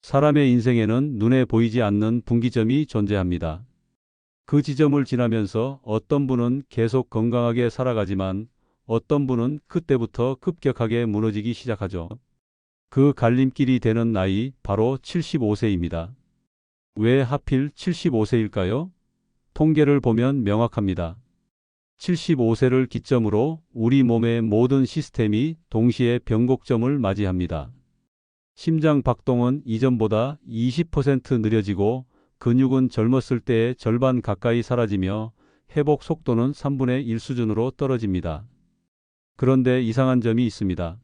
사람의 인생에는 눈에 보이지 않는 분기점이 존재합니다. 그 지점을 지나면서 어떤 분은 계속 건강하게 살아가지만 어떤 분은 그때부터 급격하게 무너지기 시작하죠. 그 갈림길이 되는 나이 바로 75세입니다. 왜 하필 75세일까요? 통계를 보면 명확합니다. 75세를 기점으로 우리 몸의 모든 시스템이 동시에 변곡점을 맞이합니다. 심장 박동은 이전보다 20% 느려지고 근육은 젊었을 때의 절반 가까이 사라지며 회복 속도는 3분의 1 수준으로 떨어집니다. 그런데 이상한 점이 있습니다.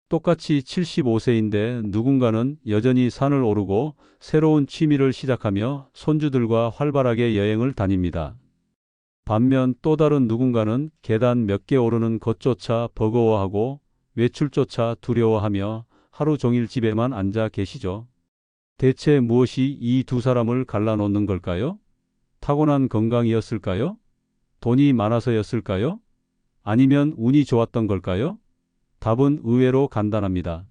똑같이 75세인데 누군가는 여전히 산을 오르고 새로운 취미를 시작하며 손주들과 활발하게 여행을 다닙니다. 반면 또 다른 누군가는 계단 몇 개 오르는 것조차 버거워하고 외출조차 두려워하며 하루 종일 집에만 앉아 계시죠. 대체 무엇이 이 두 사람을 갈라놓는 걸까요? 타고난 건강이었을까요? 돈이 많아서였을까요? 아니면 운이 좋았던 걸까요? 답은 의외로 간단합니다.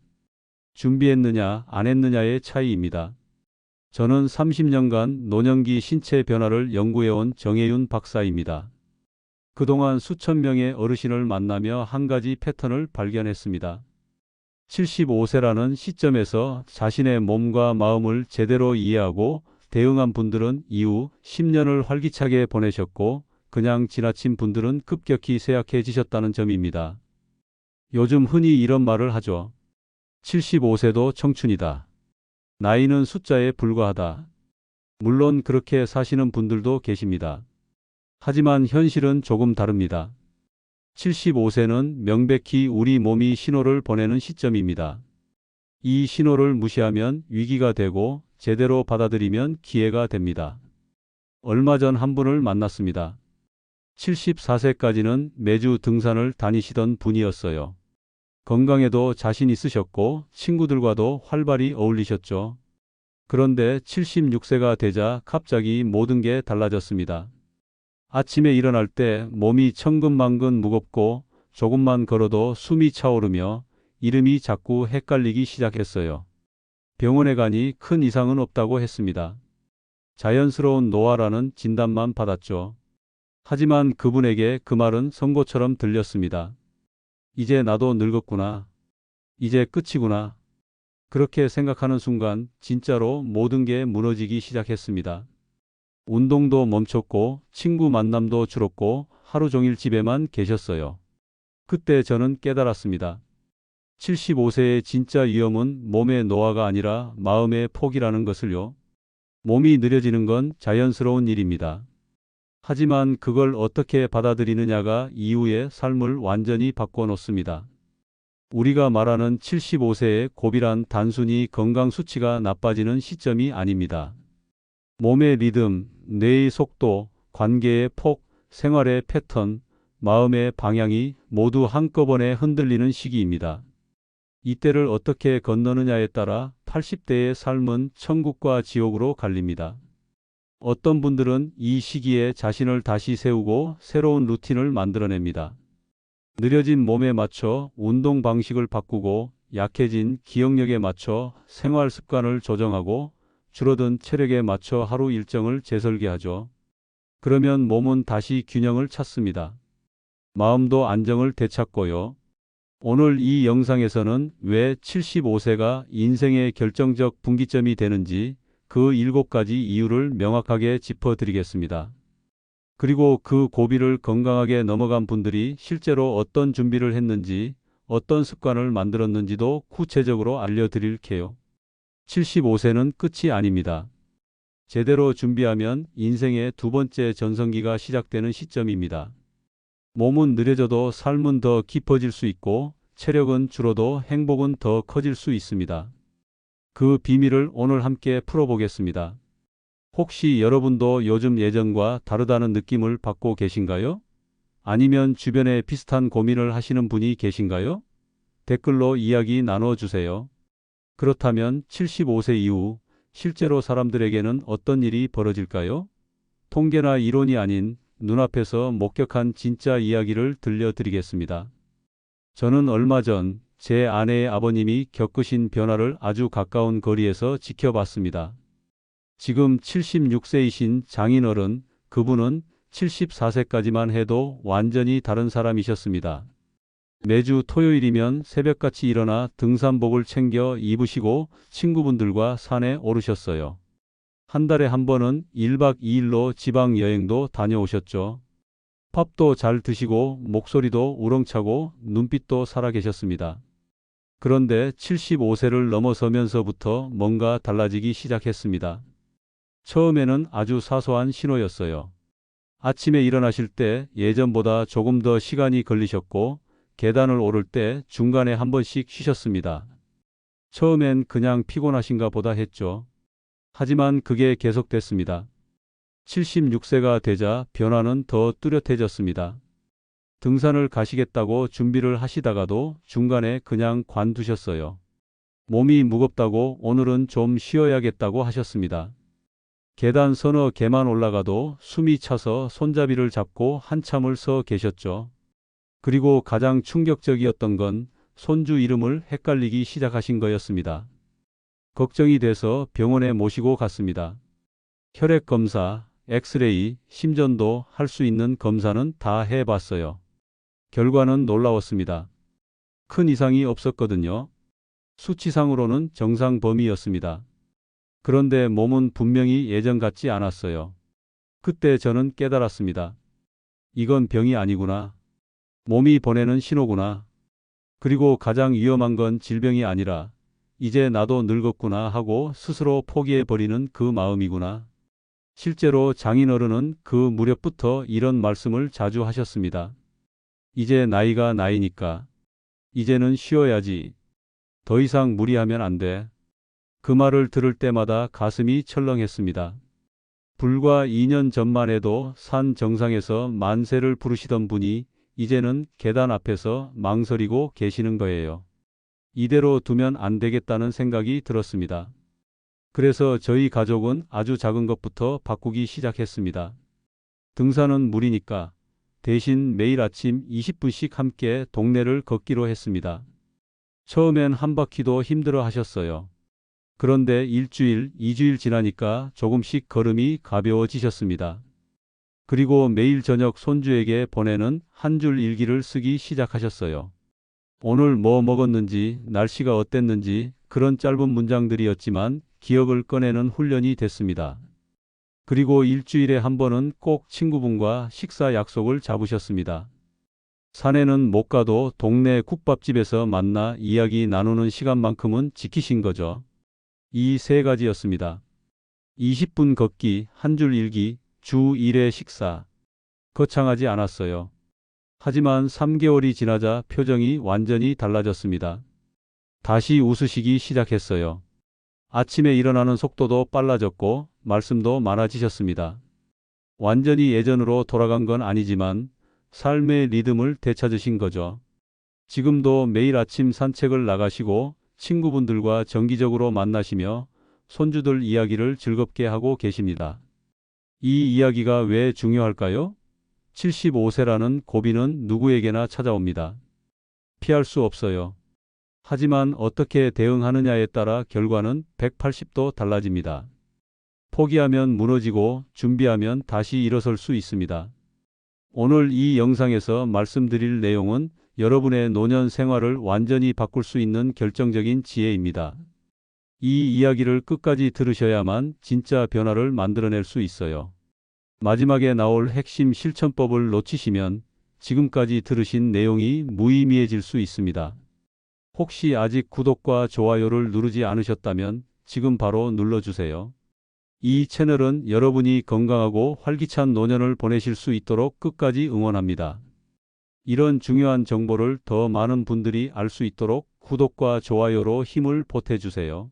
준비했느냐, 안 했느냐의 차이입니다. 저는 30년간 노년기 신체 변화를 연구해온 정혜윤 박사입니다. 그동안 수천 명의 어르신을 만나며 한 가지 패턴을 발견했습니다. 75세라는 시점에서 자신의 몸과 마음을 제대로 이해하고 대응한 분들은 이후 10년을 활기차게 보내셨고 그냥 지나친 분들은 급격히 쇠약해지셨다는 점입니다. 요즘 흔히 이런 말을 하죠. 75세도 청춘이다. 나이는 숫자에 불과하다. 물론 그렇게 사시는 분들도 계십니다. 하지만 현실은 조금 다릅니다. 75세는 명백히 우리 몸이 신호를 보내는 시점입니다. 이 신호를 무시하면 위기가 되고 제대로 받아들이면 기회가 됩니다. 얼마 전 한 분을 만났습니다. 74세까지는 매주 등산을 다니시던 분이었어요. 건강에도 자신 있으셨고 친구들과도 활발히 어울리셨죠. 그런데 76세가 되자 갑자기 모든 게 달라졌습니다. 아침에 일어날 때 몸이 천근만근 무겁고 조금만 걸어도 숨이 차오르며 이름이 자꾸 헷갈리기 시작했어요. 병원에 가니 큰 이상은 없다고 했습니다. 자연스러운 노화라는 진단만 받았죠. 하지만 그분에게 그 말은 선고처럼 들렸습니다. 이제 나도 늙었구나. 이제 끝이구나. 그렇게 생각하는 순간 진짜로 모든 게 무너지기 시작했습니다. 운동도 멈췄고 친구 만남도 줄었고 하루 종일 집에만 계셨어요. 그때 저는 깨달았습니다. 75세의 진짜 위험은 몸의 노화가 아니라 마음의 포기라는 것을요. 몸이 느려지는 건 자연스러운 일입니다. 하지만 그걸 어떻게 받아들이느냐가 이후의 삶을 완전히 바꿔놓습니다. 우리가 말하는 75세의 고비란 단순히 건강 수치가 나빠지는 시점이 아닙니다. 몸의 리듬, 뇌의 속도, 관계의 폭, 생활의 패턴, 마음의 방향이 모두 한꺼번에 흔들리는 시기입니다. 이때를 어떻게 건너느냐에 따라 80대의 삶은 천국과 지옥으로 갈립니다. 어떤 분들은 이 시기에 자신을 다시 세우고 새로운 루틴을 만들어냅니다. 느려진 몸에 맞춰 운동 방식을 바꾸고 약해진 기억력에 맞춰 생활 습관을 조정하고 줄어든 체력에 맞춰 하루 일정을 재설계하죠. 그러면 몸은 다시 균형을 찾습니다. 마음도 안정을 되찾고요. 오늘 이 영상에서는 왜 75세가 인생의 결정적 분기점이 되는지 그 7가지 이유를 명확하게 짚어드리겠습니다. 그리고 그 고비를 건강하게 넘어간 분들이 실제로 어떤 준비를 했는지, 어떤 습관을 만들었는지도 구체적으로 알려드릴게요. 75세는 끝이 아닙니다. 제대로 준비하면 인생의 두 번째 전성기가 시작되는 시점입니다. 몸은 느려져도 삶은 더 깊어질 수 있고 체력은 줄어도 행복은 더 커질 수 있습니다. 그 비밀을 오늘 함께 풀어보겠습니다. 혹시 여러분도 요즘 예전과 다르다는 느낌을 받고 계신가요? 아니면 주변에 비슷한 고민을 하시는 분이 계신가요? 댓글로 이야기 나눠주세요. 그렇다면 75세 이후 실제로 사람들에게는 어떤 일이 벌어질까요? 통계나 이론이 아닌 눈앞에서 목격한 진짜 이야기를 들려드리겠습니다. 저는 얼마 전 제 아내의 아버님이 겪으신 변화를 아주 가까운 거리에서 지켜봤습니다. 지금 76세이신 장인어른, 그분은 74세까지만 해도 완전히 다른 사람이셨습니다. 매주 토요일이면 새벽같이 일어나 등산복을 챙겨 입으시고 친구분들과 산에 오르셨어요. 한 달에 한 번은 1박 2일로 지방 여행도 다녀오셨죠. 밥도 잘 드시고 목소리도 우렁차고 눈빛도 살아계셨습니다. 그런데 75세를 넘어서면서부터 뭔가 달라지기 시작했습니다. 처음에는 아주 사소한 신호였어요. 아침에 일어나실 때 예전보다 조금 더 시간이 걸리셨고 계단을 오를 때 중간에 한 번씩 쉬셨습니다. 처음엔 그냥 피곤하신가 보다 했죠. 하지만 그게 계속됐습니다. 76세가 되자 변화는 더 뚜렷해졌습니다. 등산을 가시겠다고 준비를 하시다가도 중간에 그냥 관두셨어요. 몸이 무겁다고 오늘은 좀 쉬어야겠다고 하셨습니다. 계단 서너 개만 올라가도 숨이 차서 손잡이를 잡고 한참을 서 계셨죠. 그리고 가장 충격적이었던 건 손주 이름을 헷갈리기 시작하신 거였습니다. 걱정이 돼서 병원에 모시고 갔습니다. 혈액 검사, 엑스레이, 심전도 할 수 있는 검사는 다 해봤어요. 결과는 놀라웠습니다. 큰 이상이 없었거든요. 수치상으로는 정상 범위였습니다. 그런데 몸은 분명히 예전 같지 않았어요. 그때 저는 깨달았습니다. 이건 병이 아니구나. 몸이 보내는 신호구나. 그리고 가장 위험한 건 질병이 아니라 이제 나도 늙었구나 하고 스스로 포기해버리는 그 마음이구나. 실제로 장인어른은 그 무렵부터 이런 말씀을 자주 하셨습니다. 이제 나이가 나이니까. 이제는 쉬어야지. 더 이상 무리하면 안 돼. 그 말을 들을 때마다 가슴이 철렁했습니다. 불과 2년 전만 해도 산 정상에서 만세를 부르시던 분이 이제는 계단 앞에서 망설이고 계시는 거예요. 이대로 두면 안 되겠다는 생각이 들었습니다. 그래서 저희 가족은 아주 작은 것부터 바꾸기 시작했습니다. 등산은 무리니까 대신 매일 아침 20분씩 함께 동네를 걷기로 했습니다. 처음엔 한 바퀴도 힘들어 하셨어요. 그런데 일주일, 2주일 지나니까 조금씩 걸음이 가벼워지셨습니다. 그리고 매일 저녁 손주에게 보내는 한 줄 일기를 쓰기 시작하셨어요. 오늘 뭐 먹었는지, 날씨가 어땠는지 그런 짧은 문장들이었지만 기억을 꺼내는 훈련이 됐습니다. 그리고 일주일에 한 번은 꼭 친구분과 식사 약속을 잡으셨습니다. 산에는 못 가도 동네 국밥집에서 만나 이야기 나누는 시간만큼은 지키신 거죠. 이 세 가지였습니다. 20분 걷기, 한 줄 일기, 주 1회 식사. 거창하지 않았어요. 하지만 3개월이 지나자 표정이 완전히 달라졌습니다. 다시 웃으시기 시작했어요. 아침에 일어나는 속도도 빨라졌고 말씀도 많아지셨습니다. 완전히 예전으로 돌아간 건 아니지만 삶의 리듬을 되찾으신 거죠. 지금도 매일 아침 산책을 나가시고 친구분들과 정기적으로 만나시며 손주들 이야기를 즐겁게 하고 계십니다. 이 이야기가 왜 중요할까요? 75세라는 고비는 누구에게나 찾아옵니다. 피할 수 없어요. 하지만 어떻게 대응하느냐에 따라 결과는 180도 달라집니다. 포기하면 무너지고 준비하면 다시 일어설 수 있습니다. 오늘 이 영상에서 말씀드릴 내용은 여러분의 노년 생활을 완전히 바꿀 수 있는 결정적인 지혜입니다. 이 이야기를 끝까지 들으셔야만 진짜 변화를 만들어낼 수 있어요. 마지막에 나올 핵심 실천법을 놓치시면 지금까지 들으신 내용이 무의미해질 수 있습니다. 혹시 아직 구독과 좋아요를 누르지 않으셨다면 지금 바로 눌러주세요. 이 채널은 여러분이 건강하고 활기찬 노년을 보내실 수 있도록 끝까지 응원합니다. 이런 중요한 정보를 더 많은 분들이 알 수 있도록 구독과 좋아요로 힘을 보태주세요.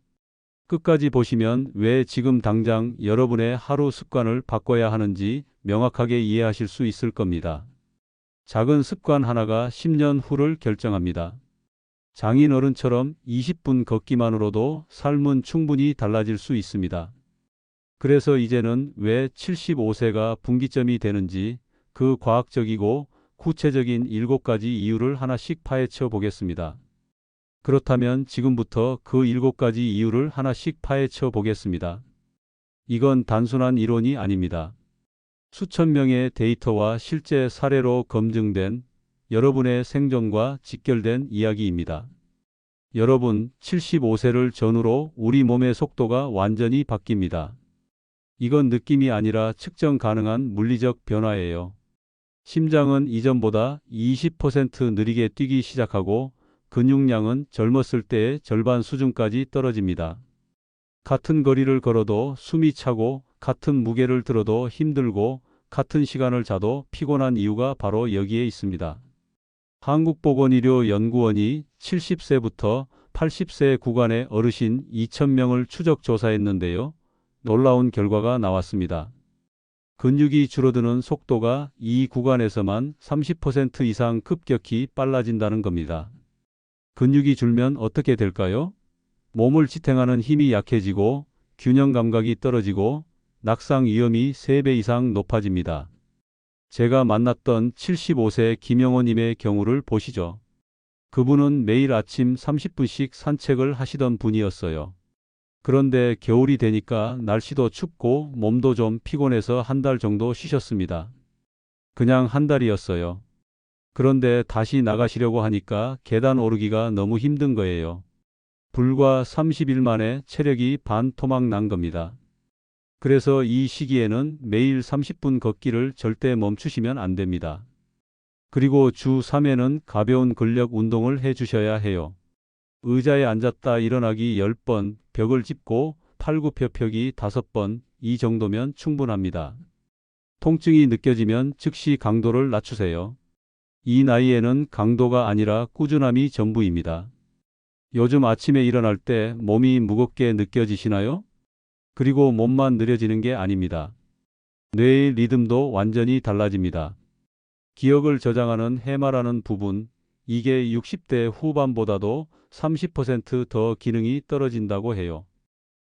끝까지 보시면 왜 지금 당장 여러분의 하루 습관을 바꿔야 하는지 명확하게 이해하실 수 있을 겁니다. 작은 습관 하나가 10년 후를 결정합니다. 장인어른처럼 20분 걷기만으로도 삶은 충분히 달라질 수 있습니다. 그래서 이제는 왜 75세가 분기점이 되는지 그 과학적이고 구체적인 7가지 이유를 하나씩 파헤쳐 보겠습니다. 그렇다면 지금부터 그 7가지 이유를 하나씩 파헤쳐 보겠습니다. 이건 단순한 이론이 아닙니다. 수천 명의 데이터와 실제 사례로 검증된 여러분의 생존과 직결된 이야기입니다. 여러분, 75세를 전후로 우리 몸의 속도가 완전히 바뀝니다. 이건 느낌이 아니라 측정 가능한 물리적 변화예요. 심장은 이전보다 20% 느리게 뛰기 시작하고 근육량은 젊었을 때의 절반 수준까지 떨어집니다. 같은 거리를 걸어도 숨이 차고 같은 무게를 들어도 힘들고 같은 시간을 자도 피곤한 이유가 바로 여기에 있습니다. 한국보건의료연구원이 70세부터 80세 구간의 어르신 2,000명을 추적 조사했는데요. 놀라운 결과가 나왔습니다. 근육이 줄어드는 속도가 이 구간에서만 30% 이상 급격히 빨라진다는 겁니다. 근육이 줄면 어떻게 될까요? 몸을 지탱하는 힘이 약해지고 균형 감각이 떨어지고 낙상 위험이 3배 이상 높아집니다. 제가 만났던 75세 김영호님의 경우를 보시죠. 그분은 매일 아침 30분씩 산책을 하시던 분이었어요. 그런데 겨울이 되니까 날씨도 춥고 몸도 좀 피곤해서 한 달 정도 쉬셨습니다. 그냥 한 달이었어요. 그런데 다시 나가시려고 하니까 계단 오르기가 너무 힘든 거예요. 불과 30일 만에 체력이 반토막 난 겁니다. 그래서 이 시기에는 매일 30분 걷기를 절대 멈추시면 안 됩니다. 그리고 주 3회는 가벼운 근력 운동을 해 주셔야 해요. 의자에 앉았다 일어나기 10번, 벽을 짚고 팔굽혀펴기 5번, 이 정도면 충분합니다. 통증이 느껴지면 즉시 강도를 낮추세요. 이 나이에는 강도가 아니라 꾸준함이 전부입니다. 요즘 아침에 일어날 때 몸이 무겁게 느껴지시나요? 그리고 몸만 느려지는 게 아닙니다. 뇌의 리듬도 완전히 달라집니다. 기억을 저장하는 해마라는 부분, 이게 60대 후반보다도 30% 더 기능이 떨어진다고 해요.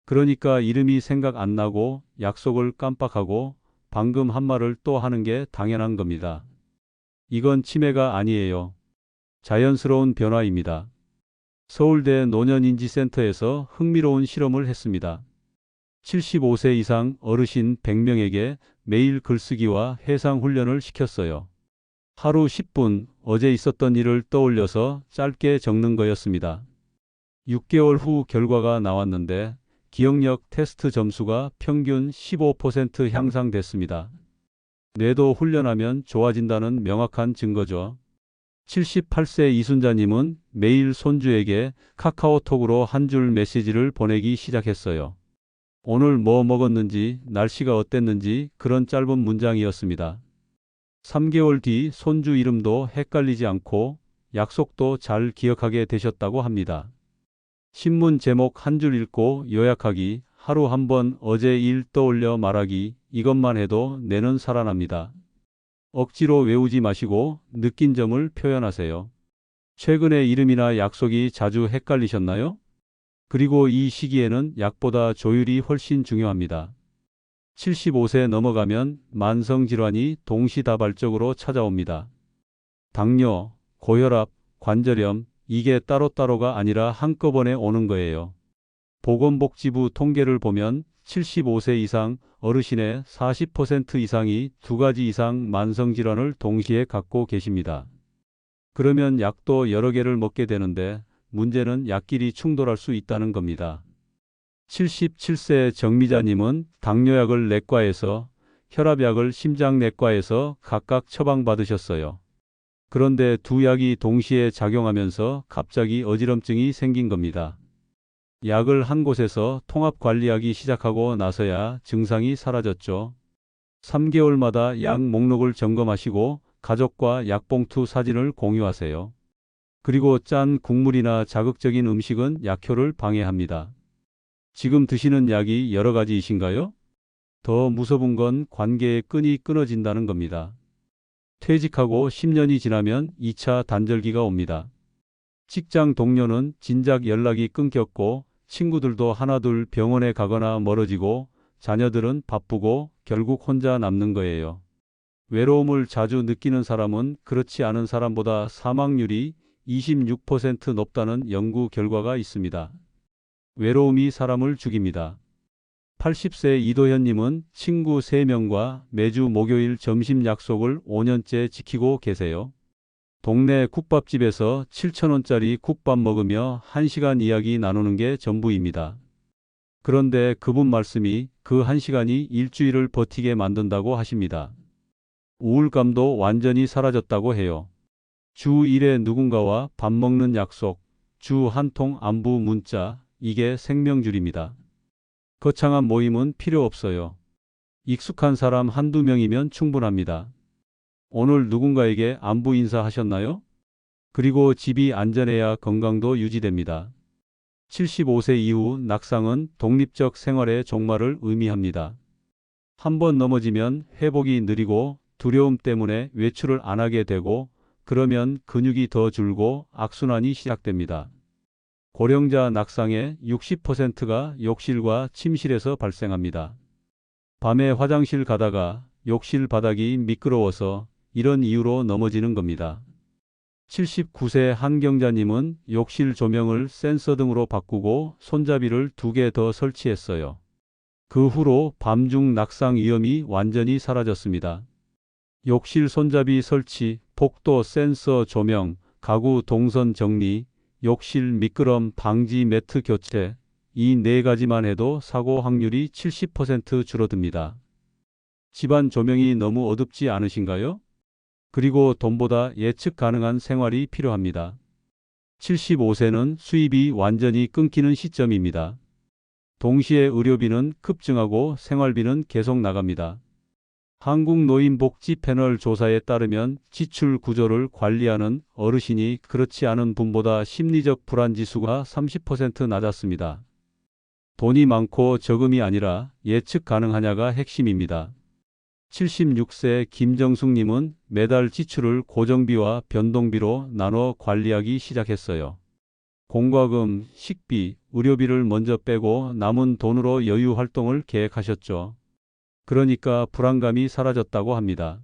그러니까 이름이 생각 안 나고 약속을 깜빡하고 방금 한 말을 또 하는 게 당연한 겁니다. 이건 치매가 아니에요. 자연스러운 변화입니다. 서울대 노년인지센터에서 흥미로운 실험을 했습니다. 75세 이상 어르신 100명에게 매일 글쓰기와 해상 훈련을 시켰어요. 하루 10분 어제 있었던 일을 떠올려서 짧게 적는 거였습니다. 6개월 후 결과가 나왔는데 기억력 테스트 점수가 평균 15% 향상됐습니다. 뇌도 훈련하면 좋아진다는 명확한 증거죠. 78세 이순자님은 매일 손주에게 카카오톡으로 한 줄 메시지를 보내기 시작했어요. 오늘 뭐 먹었는지, 날씨가 어땠는지 그런 짧은 문장이었습니다. 3개월 뒤 손주 이름도 헷갈리지 않고 약속도 잘 기억하게 되셨다고 합니다. 신문 제목 한 줄 읽고 요약하기, 하루 한 번 어제 일 떠올려 말하기, 이것만 해도 뇌는 살아납니다. 억지로 외우지 마시고 느낀 점을 표현하세요. 최근에 이름이나 약속이 자주 헷갈리셨나요? 그리고 이 시기에는 약보다 조율이 훨씬 중요합니다. 75세 넘어가면 만성질환이 동시다발적으로 찾아옵니다. 당뇨, 고혈압, 관절염, 이게 따로따로가 아니라 한꺼번에 오는 거예요. 보건복지부 통계를 보면 75세 이상 어르신의 40% 이상이 2가지 이상 만성질환을 동시에 갖고 계십니다. 그러면 약도 여러 개를 먹게 되는데 문제는 약끼리 충돌할 수 있다는 겁니다. 77세 정미자님은 당뇨약을 내과에서, 혈압약을 심장내과에서 각각 처방받으셨어요. 그런데 두 약이 동시에 작용하면서 갑자기 어지럼증이 생긴 겁니다. 약을 한 곳에서 통합관리하기 시작하고 나서야 증상이 사라졌죠. 3개월마다 약 목록을 점검하시고 가족과 약봉투 사진을 공유하세요. 그리고 짠 국물이나 자극적인 음식은 약효를 방해합니다. 지금 드시는 약이 여러 가지이신가요? 더 무서운 건 관계의 끈이 끊어진다는 겁니다. 퇴직하고 10년이 지나면 2차 단절기가 옵니다. 직장 동료는 진작 연락이 끊겼고 친구들도 하나둘 병원에 가거나 멀어지고 자녀들은 바쁘고 결국 혼자 남는 거예요. 외로움을 자주 느끼는 사람은 그렇지 않은 사람보다 사망률이 26% 높다는 연구 결과가 있습니다. 외로움이 사람을 죽입니다. 80세 이도현님은 친구 3명과 매주 목요일 점심 약속을 5년째 지키고 계세요. 동네 국밥집에서 7,000원짜리 국밥 먹으며 1시간 이야기 나누는 게 전부입니다. 그런데 그분 말씀이 그 1시간이 일주일을 버티게 만든다고 하십니다. 우울감도 완전히 사라졌다고 해요. 주 1회 누군가와 밥 먹는 약속, 주 한 통 안부 문자, 이게 생명줄입니다. 거창한 모임은 필요 없어요. 익숙한 사람 한두 명이면 충분합니다. 오늘 누군가에게 안부 인사하셨나요? 그리고 집이 안전해야 건강도 유지됩니다. 75세 이후 낙상은 독립적 생활의 종말을 의미합니다. 한번 넘어지면 회복이 느리고 두려움 때문에 외출을 안 하게 되고 그러면 근육이 더 줄고 악순환이 시작됩니다. 고령자 낙상의 60%가 욕실과 침실에서 발생합니다. 밤에 화장실 가다가 욕실 바닥이 미끄러워서 이런 이유로 넘어지는 겁니다. 79세 한경자님은 욕실 조명을 센서 등으로 바꾸고 손잡이를 2개 더 설치했어요. 그 후로 밤중 낙상 위험이 완전히 사라졌습니다. 욕실 손잡이 설치, 복도 센서 조명, 가구 동선 정리, 욕실 미끄럼 방지 매트 교체, 이 4가지만 해도 사고 확률이 70% 줄어듭니다. 집안 조명이 너무 어둡지 않으신가요? 그리고 돈보다 예측 가능한 생활이 필요합니다. 75세는 수입이 완전히 끊기는 시점입니다. 동시에 의료비는 급증하고 생활비는 계속 나갑니다. 한국노인복지패널 조사에 따르면 지출 구조를 관리하는 어르신이 그렇지 않은 분보다 심리적 불안지수가 30% 낮았습니다. 돈이 많고 적음이 아니라 예측 가능하냐가 핵심입니다. 76세 김정숙님은 매달 지출을 고정비와 변동비로 나눠 관리하기 시작했어요. 공과금, 식비, 의료비를 먼저 빼고 남은 돈으로 여유 활동을 계획하셨죠. 그러니까 불안감이 사라졌다고 합니다.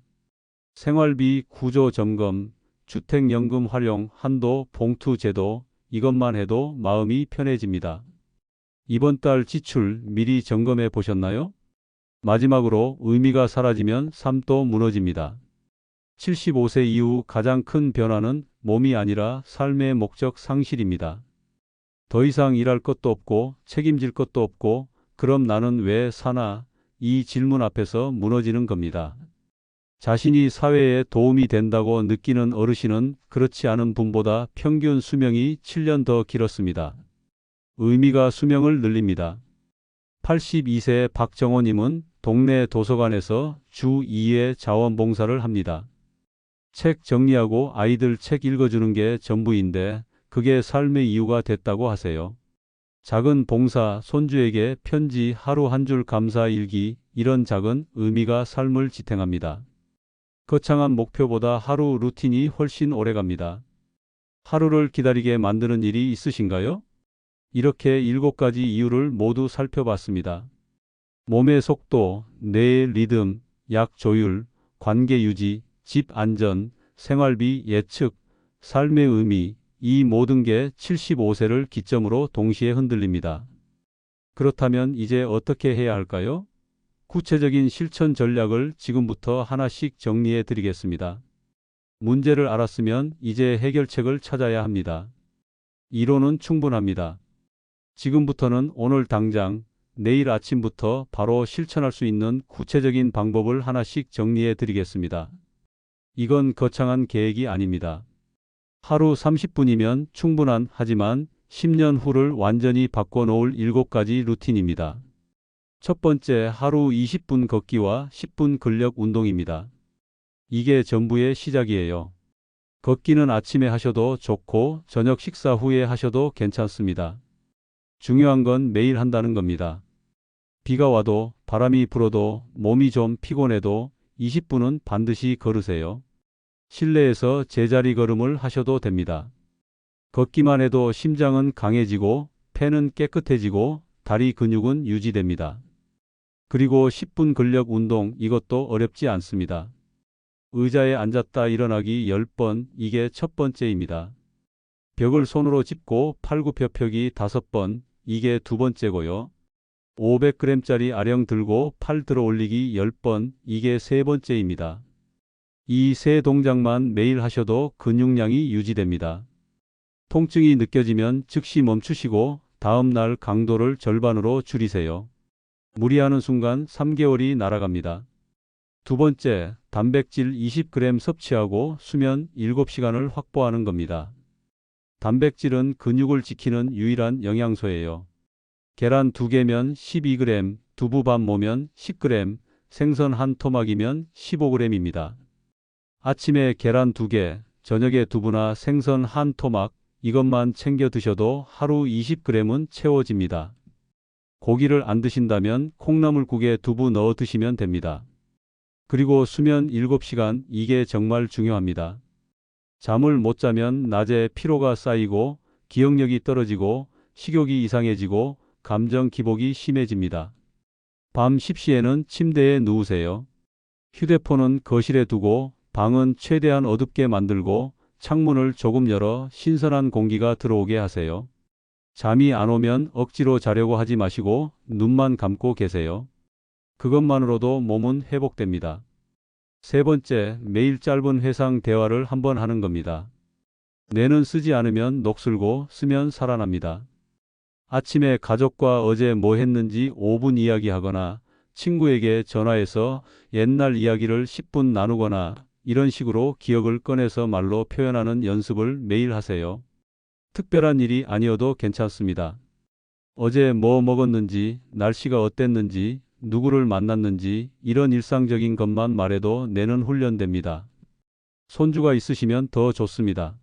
생활비 구조 점검, 주택연금 활용 한도 봉투 제도, 이것만 해도 마음이 편해집니다. 이번 달 지출 미리 점검해 보셨나요? 마지막으로 의미가 사라지면 삶도 무너집니다. 75세 이후 가장 큰 변화는 몸이 아니라 삶의 목적 상실입니다. 더 이상 일할 것도 없고 책임질 것도 없고 그럼 나는 왜 사나? 이 질문 앞에서 무너지는 겁니다. 자신이 사회에 도움이 된다고 느끼는 어르신은 그렇지 않은 분보다 평균 수명이 7년 더 길었습니다. 의미가 수명을 늘립니다. 82세 박정호님은 동네 도서관에서 주 2회 자원봉사를 합니다. 책 정리하고 아이들 책 읽어주는 게 전부인데 그게 삶의 이유가 됐다고 하세요. 작은 봉사, 손주에게 편지, 하루 한 줄 감사 일기, 이런 작은 의미가 삶을 지탱합니다. 거창한 목표보다 하루 루틴이 훨씬 오래갑니다. 하루를 기다리게 만드는 일이 있으신가요? 이렇게 7가지 이유를 모두 살펴봤습니다. 몸의 속도, 뇌의 리듬, 약 조율, 관계 유지, 집 안전, 생활비 예측, 삶의 의미, 이 모든 게 75세를 기점으로 동시에 흔들립니다. 그렇다면 이제 어떻게 해야 할까요? 구체적인 실천 전략을 지금부터 하나씩 정리해 드리겠습니다. 문제를 알았으면 이제 해결책을 찾아야 합니다. 이론은 충분합니다. 지금부터는 오늘 당장, 내일 아침부터 바로 실천할 수 있는 구체적인 방법을 하나씩 정리해 드리겠습니다. 이건 거창한 계획이 아닙니다. 하루 30분이면 충분한 하지만 10년 후를 완전히 바꿔놓을 7가지 루틴입니다. 첫 번째, 하루 20분 걷기와 10분 근력 운동입니다. 이게 전부의 시작이에요. 걷기는 아침에 하셔도 좋고 저녁 식사 후에 하셔도 괜찮습니다. 중요한 건 매일 한다는 겁니다. 비가 와도 바람이 불어도 몸이 좀 피곤해도 20분은 반드시 걸으세요. 실내에서 제자리 걸음을 하셔도 됩니다. 걷기만 해도 심장은 강해지고 폐는 깨끗해지고 다리 근육은 유지됩니다. 그리고 10분 근력 운동, 이것도 어렵지 않습니다. 의자에 앉았다 일어나기 10번, 이게 첫 번째입니다. 벽을 손으로 짚고 팔굽혀펴기 5번, 이게 두 번째고요. 500g짜리 아령 들고 팔 들어 올리기 10번, 이게 세 번째입니다. 이 세 동작만 매일 하셔도 근육량이 유지됩니다. 통증이 느껴지면 즉시 멈추시고 다음 날 강도를 절반으로 줄이세요. 무리하는 순간 3개월이 날아갑니다. 두 번째, 단백질 20g 섭취하고 수면 7시간을 확보하는 겁니다. 단백질은 근육을 지키는 유일한 영양소예요. 계란 2개면 12g, 두부 반 모면 10g, 생선 한 토막이면 15g입니다. 아침에 계란 2개, 저녁에 두부나 생선 한 토막, 이것만 챙겨 드셔도 하루 20g은 채워집니다. 고기를 안 드신다면 콩나물국에 두부 넣어 드시면 됩니다. 그리고 수면 7시간, 이게 정말 중요합니다. 잠을 못 자면 낮에 피로가 쌓이고 기억력이 떨어지고 식욕이 이상해지고 감정 기복이 심해집니다. 밤 10시에는 침대에 누우세요. 휴대폰은 거실에 두고 방은 최대한 어둡게 만들고 창문을 조금 열어 신선한 공기가 들어오게 하세요. 잠이 안 오면 억지로 자려고 하지 마시고 눈만 감고 계세요. 그것만으로도 몸은 회복됩니다. 세 번째, 매일 짧은 회상 대화를 한번 하는 겁니다. 뇌는 쓰지 않으면 녹슬고 쓰면 살아납니다. 아침에 가족과 어제 뭐 했는지 5분 이야기하거나 친구에게 전화해서 옛날 이야기를 10분 나누거나 이런 식으로 기억을 꺼내서 말로 표현하는 연습을 매일 하세요. 특별한 일이 아니어도 괜찮습니다. 어제 뭐 먹었는지, 날씨가 어땠는지, 누구를 만났는지 이런 일상적인 것만 말해도 뇌는 훈련됩니다. 손주가 있으시면 더 좋습니다.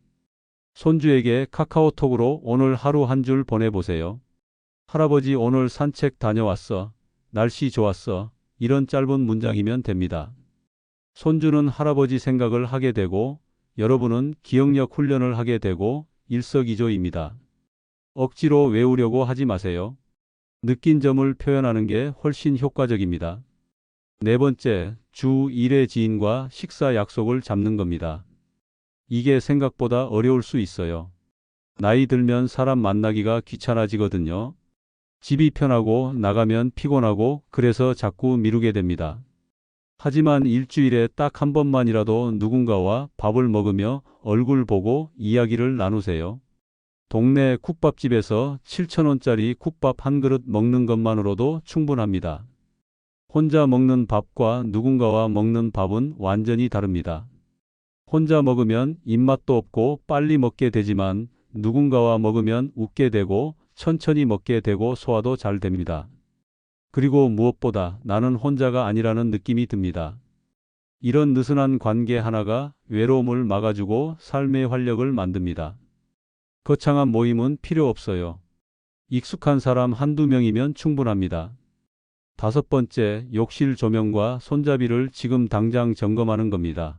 손주에게 카카오톡으로 오늘 하루 한 줄 보내보세요. 할아버지 오늘 산책 다녀왔어. 날씨 좋았어. 이런 짧은 문장이면 됩니다. 손주는 할아버지 생각을 하게 되고 여러분은 기억력 훈련을 하게 되고 일석이조입니다. 억지로 외우려고 하지 마세요. 느낀 점을 표현하는 게 훨씬 효과적입니다. 네 번째, 주 1회 지인과 식사 약속을 잡는 겁니다. 이게 생각보다 어려울 수 있어요. 나이 들면 사람 만나기가 귀찮아지거든요. 집이 편하고 나가면 피곤하고 그래서 자꾸 미루게 됩니다. 하지만 일주일에 딱 한 번만이라도 누군가와 밥을 먹으며 얼굴 보고 이야기를 나누세요. 동네 국밥집에서 7,000원짜리 국밥 한 그릇 먹는 것만으로도 충분합니다. 혼자 먹는 밥과 누군가와 먹는 밥은 완전히 다릅니다. 혼자 먹으면 입맛도 없고 빨리 먹게 되지만 누군가와 먹으면 웃게 되고 천천히 먹게 되고 소화도 잘 됩니다. 그리고 무엇보다 나는 혼자가 아니라는 느낌이 듭니다. 이런 느슨한 관계 하나가 외로움을 막아주고 삶의 활력을 만듭니다. 거창한 모임은 필요 없어요. 익숙한 사람 한두 명이면 충분합니다. 다섯 번째, 욕실 조명과 손잡이를 지금 당장 점검하는 겁니다.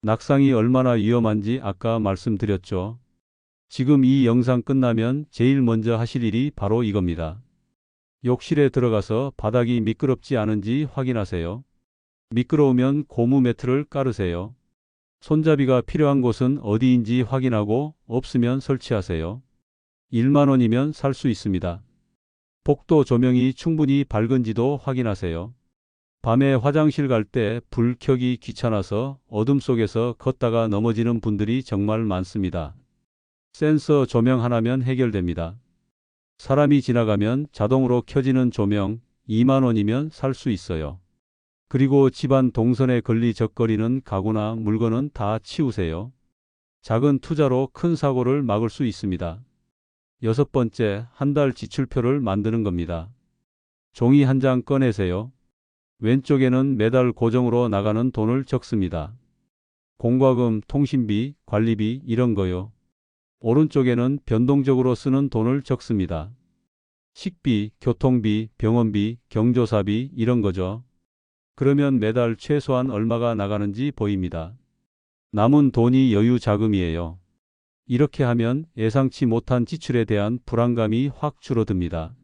낙상이 얼마나 위험한지 아까 말씀드렸죠. 지금 이 영상 끝나면 제일 먼저 하실 일이 바로 이겁니다. 욕실에 들어가서 바닥이 미끄럽지 않은지 확인하세요. 미끄러우면 고무 매트를 깔으세요. 손잡이가 필요한 곳은 어디인지 확인하고 없으면 설치하세요. 1만 원이면 살 수 있습니다. 복도 조명이 충분히 밝은지도 확인하세요. 밤에 화장실 갈 때 불 켜기 귀찮아서 어둠 속에서 걷다가 넘어지는 분들이 정말 많습니다. 센서 조명 하나면 해결됩니다. 사람이 지나가면 자동으로 켜지는 조명 2만 원이면 살 수 있어요. 그리고 집안 동선에 걸리적거리는 가구나 물건은 다 치우세요. 작은 투자로 큰 사고를 막을 수 있습니다. 여섯 번째, 한 달 지출표를 만드는 겁니다. 종이 한 장 꺼내세요. 왼쪽에는 매달 고정으로 나가는 돈을 적습니다. 공과금, 통신비, 관리비 이런 거요. 오른쪽에는 변동적으로 쓰는 돈을 적습니다. 식비, 교통비, 병원비, 경조사비 이런 거죠. 그러면 매달 최소한 얼마가 나가는지 보입니다. 남은 돈이 여유 자금이에요. 이렇게 하면 예상치 못한 지출에 대한 불안감이 확 줄어듭니다.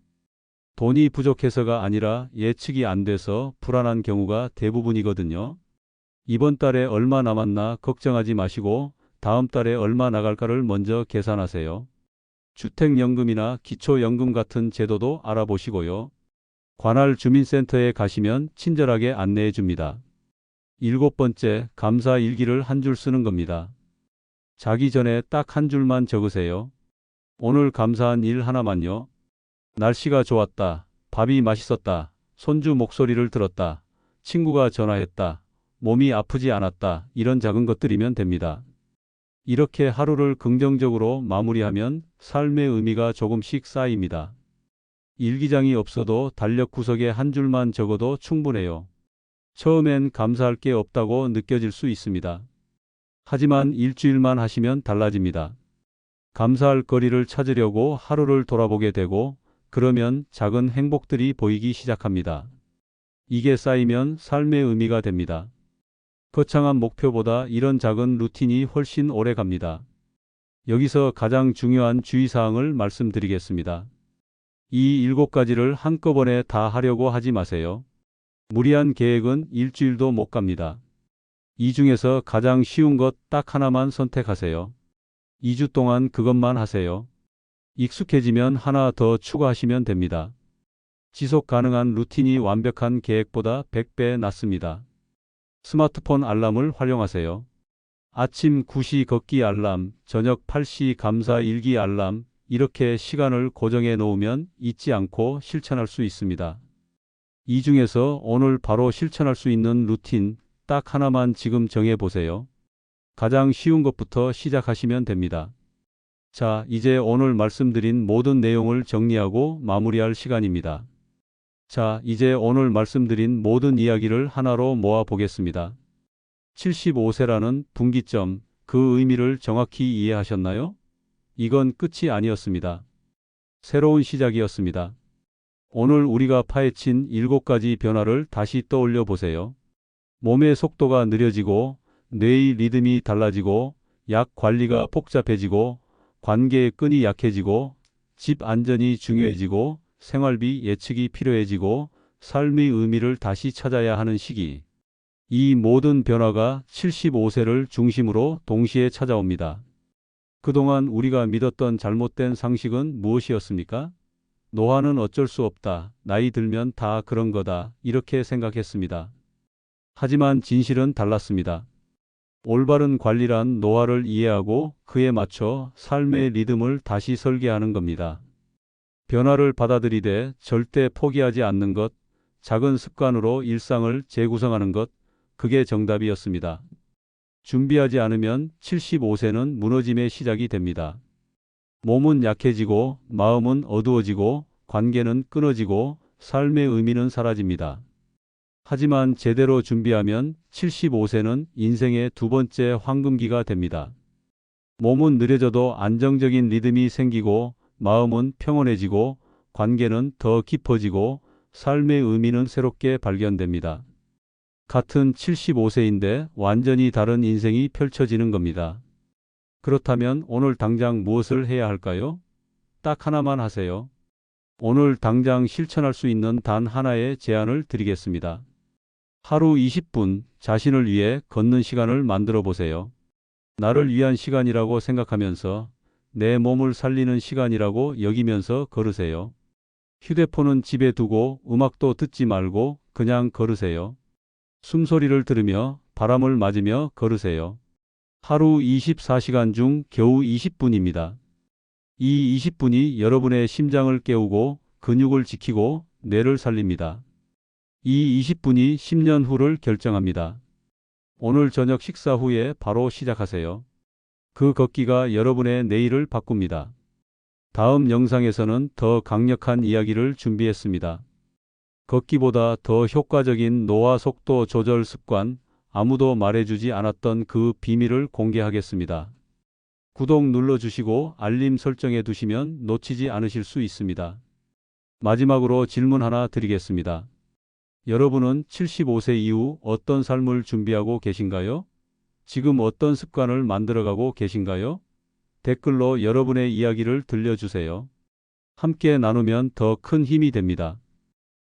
돈이 부족해서가 아니라 예측이 안 돼서 불안한 경우가 대부분이거든요. 이번 달에 얼마 남았나 걱정하지 마시고 다음 달에 얼마 나갈까를 먼저 계산하세요. 주택연금이나 기초연금 같은 제도도 알아보시고요. 관할 주민센터에 가시면 친절하게 안내해 줍니다. 7번째, 감사 일기를 한 줄 쓰는 겁니다. 자기 전에 딱 한 줄만 적으세요. 오늘 감사한 일 하나만요. 날씨가 좋았다. 밥이 맛있었다. 손주 목소리를 들었다. 친구가 전화했다. 몸이 아프지 않았다. 이런 작은 것들이면 됩니다. 이렇게 하루를 긍정적으로 마무리하면 삶의 의미가 조금씩 쌓입니다. 일기장이 없어도 달력 구석에 한 줄만 적어도 충분해요. 처음엔 감사할 게 없다고 느껴질 수 있습니다. 하지만 일주일만 하시면 달라집니다. 감사할 거리를 찾으려고 하루를 돌아보게 되고 그러면 작은 행복들이 보이기 시작합니다. 이게 쌓이면 삶의 의미가 됩니다. 거창한 목표보다 이런 작은 루틴이 훨씬 오래 갑니다. 여기서 가장 중요한 주의사항을 말씀드리겠습니다. 이 7가지를 한꺼번에 다 하려고 하지 마세요. 무리한 계획은 일주일도 못 갑니다. 이 중에서 가장 쉬운 것 딱 하나만 선택하세요. 2주 동안 그것만 하세요. 익숙해지면 하나 더 추가하시면 됩니다. 지속 가능한 루틴이 완벽한 계획보다 100배 낫습니다. 스마트폰 알람을 활용하세요. 아침 9시 걷기 알람, 저녁 8시 감사 일기 알람, 이렇게 시간을 고정해 놓으면 잊지 않고 실천할 수 있습니다. 이 중에서 오늘 바로 실천할 수 있는 루틴 딱 하나만 지금 정해 보세요. 가장 쉬운 것부터 시작하시면 됩니다. 자, 이제 오늘 말씀드린 모든 내용을 정리하고 마무리할 시간입니다. 자, 이제 오늘 말씀드린 모든 이야기를 하나로 모아 보겠습니다. 75세라는 분기점, 그 의미를 정확히 이해하셨나요? 이건 끝이 아니었습니다. 새로운 시작이었습니다. 오늘 우리가 파헤친 7가지 변화를 다시 떠올려 보세요. 몸의 속도가 느려지고, 뇌의 리듬이 달라지고, 약 관리가 복잡해지고, 관계의 끈이 약해지고, 집 안전이 중요해지고, 생활비 예측이 필요해지고, 삶의 의미를 다시 찾아야 하는 시기. 이 모든 변화가 75세를 중심으로 동시에 찾아옵니다. 그동안 우리가 믿었던 잘못된 상식은 무엇이었습니까? 노화는 어쩔 수 없다. 나이 들면 다 그런 거다. 이렇게 생각했습니다. 하지만 진실은 달랐습니다. 올바른 관리란 노화를 이해하고 그에 맞춰 삶의 리듬을 다시 설계하는 겁니다. 변화를 받아들이되 절대 포기하지 않는 것, 작은 습관으로 일상을 재구성하는 것, 그게 정답이었습니다. 준비하지 않으면 75세는 무너짐의 시작이 됩니다. 몸은 약해지고, 마음은 어두워지고, 관계는 끊어지고, 삶의 의미는 사라집니다. 하지만 제대로 준비하면 75세는 인생의 2번째 황금기가 됩니다. 몸은 느려져도 안정적인 리듬이 생기고, 마음은 평온해지고, 관계는 더 깊어지고, 삶의 의미는 새롭게 발견됩니다. 같은 75세인데 완전히 다른 인생이 펼쳐지는 겁니다. 그렇다면 오늘 당장 무엇을 해야 할까요? 딱 하나만 하세요. 오늘 당장 실천할 수 있는 단 하나의 제안을 드리겠습니다. 하루 20분 자신을 위해 걷는 시간을 만들어 보세요. 나를 위한 시간이라고 생각하면서 내 몸을 살리는 시간이라고 여기면서 걸으세요. 휴대폰은 집에 두고 음악도 듣지 말고 그냥 걸으세요. 숨소리를 들으며 바람을 맞으며 걸으세요. 하루 24시간 중 겨우 20분입니다. 이 20분이 여러분의 심장을 깨우고 근육을 지키고 뇌를 살립니다. 이 20분이 10년 후를 결정합니다. 오늘 저녁 식사 후에 바로 시작하세요. 그 걷기가 여러분의 내일을 바꿉니다. 다음 영상에서는 더 강력한 이야기를 준비했습니다. 걷기보다 더 효과적인 노화 속도 조절 습관, 아무도 말해주지 않았던 그 비밀을 공개하겠습니다. 구독 눌러주시고 알림 설정해 두시면 놓치지 않으실 수 있습니다. 마지막으로 질문 하나 드리겠습니다. 여러분은 75세 이후 어떤 삶을 준비하고 계신가요? 지금 어떤 습관을 만들어가고 계신가요? 댓글로 여러분의 이야기를 들려주세요. 함께 나누면 더 큰 힘이 됩니다.